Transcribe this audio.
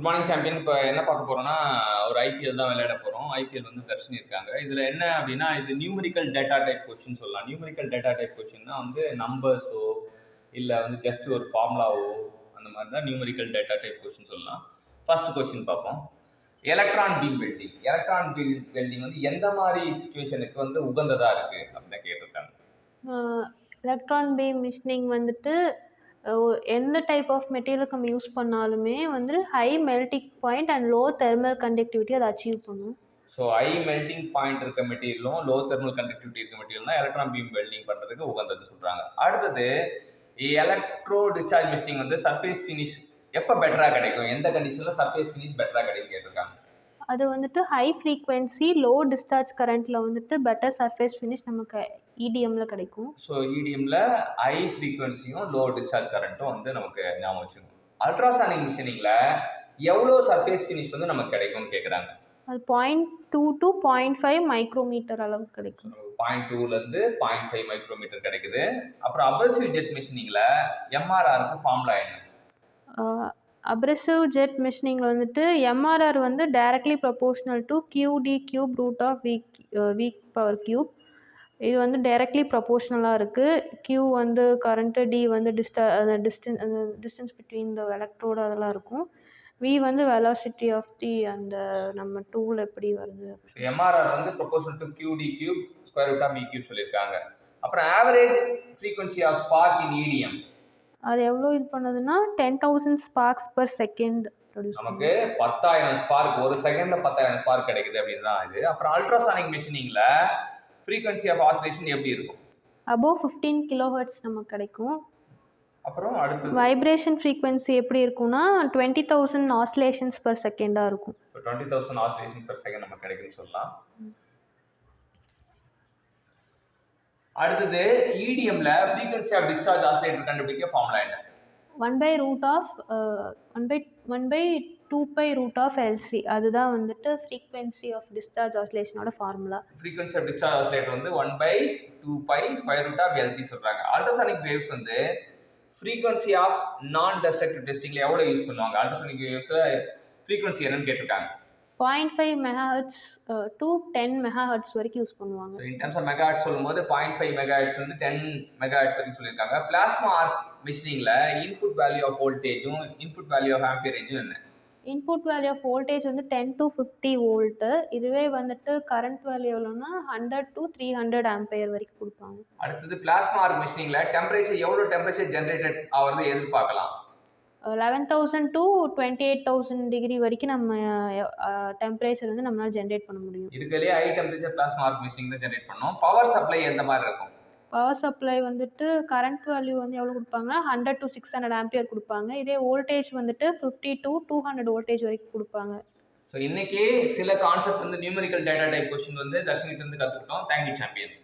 Good morning champion. இப்போ என்ன பார்க்க போறோம்னா ஒரு ஐபிஎல் தான் விளையாட போறோம். ஐபிஎல் வந்து தர்ஷினி இருக்காங்க. இதுல என்ன அப்படின்னா இது நியூமரிக்கல் டேட்டா டைப் கொஸ்டின் சொல்லலாம். நியூமரிக்கல் டேட்டா டைப் கொஸ்டின்னா வந்து நம்பர்ஸோ இல்லை வந்து ஜஸ்ட் ஒரு ஃபார்முலாவோ அந்த மாதிரி தான் நியூமரிக்கல் டேட்டா டைப் கொஸ்டின் சொல்லலாம். ஃபர்ஸ்ட் கொஸ்டின் பார்ப்போம். Electron beam welding. Electron beam welding வந்து எந்த மாதிரி சுச்சுவேஷனுக்கு வந்து உகந்ததா இருக்கு அப்படின்னு கேட்டிருக்காங்க. எலக்ட்ரான் பீம் மிஷினிங் வந்துட்டு எந்த டைப் ஆஃப் மெட்டீரியலுக்கு நம்ம யூஸ் பண்ணாலுமே வந்து high melting point and low thermal conductivity அதை அச்சீவ் பண்ணும். ஸோ ஹை மெல்டிங் பாயிண்ட் இருக்க மெட்டீரியலும் லோ தெர்மல் கண்டக்டிவிட்டி இருக்க மெட்டீரியல் தான் எலக்ட்ரான் பீம் வெல்டிங் பண்ணுறதுக்கு உகந்ததுன்னு சொல்கிறாங்க. அடுத்தது எலக்ட்ரோ டிஸ்சார்ஜ் மிஷினிங் வந்து சர்ஃபேஸ் ஃபினிஷ் எப்போ பெட்டராக கிடைக்கும், எந்த கண்டிஷனில் சர்ஃபேஸ் ஃபினிஷ் பெட்டராக கிடைக்கும் கேட்டிருக்காங்க. அது வந்துட்டு ஹை ஃப்ரீக்வன்சி லோ டிஸ்சார்ஜ் கரண்ட்டில் வந்துட்டு பெட்டர் சர்ஃபேஸ் ஃபினிஷ் நமக்கு இடிஎம்ல கிடைக்கும். ஸோ இடிஎம்ல ஹை ஃப்ரீக்வன்சியும் லோ டிஸ்சார்ஜ் கரண்ட்டும் வந்து நமக்கு ஞாபகம் வச்சுக்கணும். அல்ட்ராசானிக் மிஷினிங்கில் எவ்வளோ சர்ஃபேஸ் ஃபினிஷ் வந்து நமக்கு கிடைக்கும்னு கேட்குறாங்க. அது 0.2 to 0.5 மைக்ரோமீட்டர் அளவு கிடைக்கும். 0.2லேருந்து 0.5 மைக்ரோமீட்டர் கிடைக்குது. அப்புறம் அப்ரசிவ் ஜெட் மிஷினிங்கில் எம்ஆர்ஆருக்கு ஃபார்முலா என்ன? அப்ரசிவ் ஜெட் மிஷினிங்கில் வந்துட்டு எம்ஆர்ஆர் வந்து directly proportional to QD cube root of weak power cube. இது வந்து டைரக்ட்லி ப்ரொபோர்ஷனலாக இருக்குது. கியூ வந்து கரண்ட்டு, டி வந்து டிஸ்டன்ஸ் பிட்வீன் த எலக்ட்ரோடு அதெல்லாம் இருக்கும். வி வந்து வெலாசிட்டி ஆஃப் தி அந்த நம்ம டூல் எப்படி வருது. எம்ஆர்ஆர் வந்து proportional to QD cube square root of V cube சொல்லியிருக்காங்க. அப்புறம் average frequency of spark in EDM அது எவ்வளோ இது பண்ணுதுன்னா 10,000 ஸ்பார்க்ஸ் பர் செகண்ட் நமக்கு 10,000 ஸ்பார்க் ஒரு செகண்ட்ல 10,000 ஸ்பார்க் கிடைக்குது அப்படின்னு தான் இது. அப்புறம் அல்ட்ராசானிக் மிஷினிங்ல ஃப்ரீக்வன்சி ஆஃப் ஆசிலேஷன் எப்படி இருக்கும்? அபோவ் 15 கிலோஹெர்ட்ஸ் நமக்கு கிடைக்கும். அப்புறம் அடுத்து வைப்ரேஷன் ஃப்ரீக்வன்சி எப்படி இருக்கும்னா 20,000 ஆசிலேஷன்ஸ் பர் செகண்டாக இருக்கும். ஸோ 20,000 ஆசிலேஷன் பர் செகண்ட் நமக்கு கிடைக்குன்னு சொல்லலாம். அடுத்தது இடிஎம்ல ஃப்ரீக்வன்சி ஆஃப் டிஸ்சார்ஜ் ஆசிலேட்டர் கண்டுபிடிக்க ஃபார்முலா என்ன? 1/2π அதுதான் வந்துட்டு ஃப்ரீக்வன்சி ஆஃப் டிஸ்சார்ஜ் ஆசிலேஷனோட formula. Frequency of discharge oscillator வந்து 1/2π ஸ்கொயர் ரூட் ஆஃப் எல்சி சொல்றாங்க. அல்ட்ராசானிக் வேவ்ஸ் வந்து ஃப்ரீக்வன்சி ஆஃப் நான் டெஸ்ட்ரக்டிவ் டெஸ்டிங்ல எவ்வளோ யூஸ் பண்ணுவாங்க? அல்ட்ராசானிக் வேவ்ஸ்ல ஃப்ரீக்வன்சி என்னன்னு கேட்டிருக்காங்க. 0.5 மெகாஹெர்ட்ஸ் டு 10 மெகாஹெர்ட்ஸ் வரைக்கும் யூஸ் பண்ணுவாங்க. So in terms of megahertz சொல்லும்போது 0.5 மெகாஹெர்ட்ஸ் வந்து 10 மெகாஹெர்ட்ஸ் வரைக்கும் சொல்லியிருக்காங்க. Plasma arc மிஷினிங்ல input value of வோல்டேஜும் இன்புட் வேல்யூ ஆஃப் ஆம்பியரேஜும் என்ன? இன்புட் வேல்யூ ஆஃப் வோல்டேஜ் வந்து 10 to 50 வோல்ட்டு. இதுவே வந்துட்டு கரண்ட் வேல்யூ எவ்வளோன்னா 100 to 300 ஆம்பியர் வரைக்கும் கொடுப்பாங்க. அடுத்தது பிளாஸ்மா ஆர்க் மிஷினிங்ல டெம்பரேச்சர் எவ்வளோ டெம்பரேச்சர் ஜென்ரேட்டட் ஆகிறது எதிர்பார்க்கலாம்? 11,000 to 28,000 டிகிரி வரைக்கும் நம்ம டெம்பரேச்சர் வந்து நம்மளால ஜென்ரேட் பண்ண முடியும். இதுக்குள்ளே high temperature plasma arc machining தான் ஜென்ரேட் பண்ணோம். பவர் சப்ளை எந்த மாதிரி இருக்கும்? பவர் சப்ளை வந்துட்டு கரண்ட் வேல்யூ வந்து எவ்வளோ கொடுப்பாங்கன்னா 100 to 600 ஆம்பியர் கொடுப்பாங்க. இதே வோல்டேஜ் வந்துட்டு 50 to 200 வோல்டேஜ் வரைக்கும் கொடுப்பாங்க. ஸோ இன்னைக்கு சில கான்செப்ட் வந்து நியூமரிக்கல் டேட்டா டைப் கொஸ்டின் வந்து தர்ஷினிட்டு இருந்து கற்றுக்கிட்டோம். Thank you champions.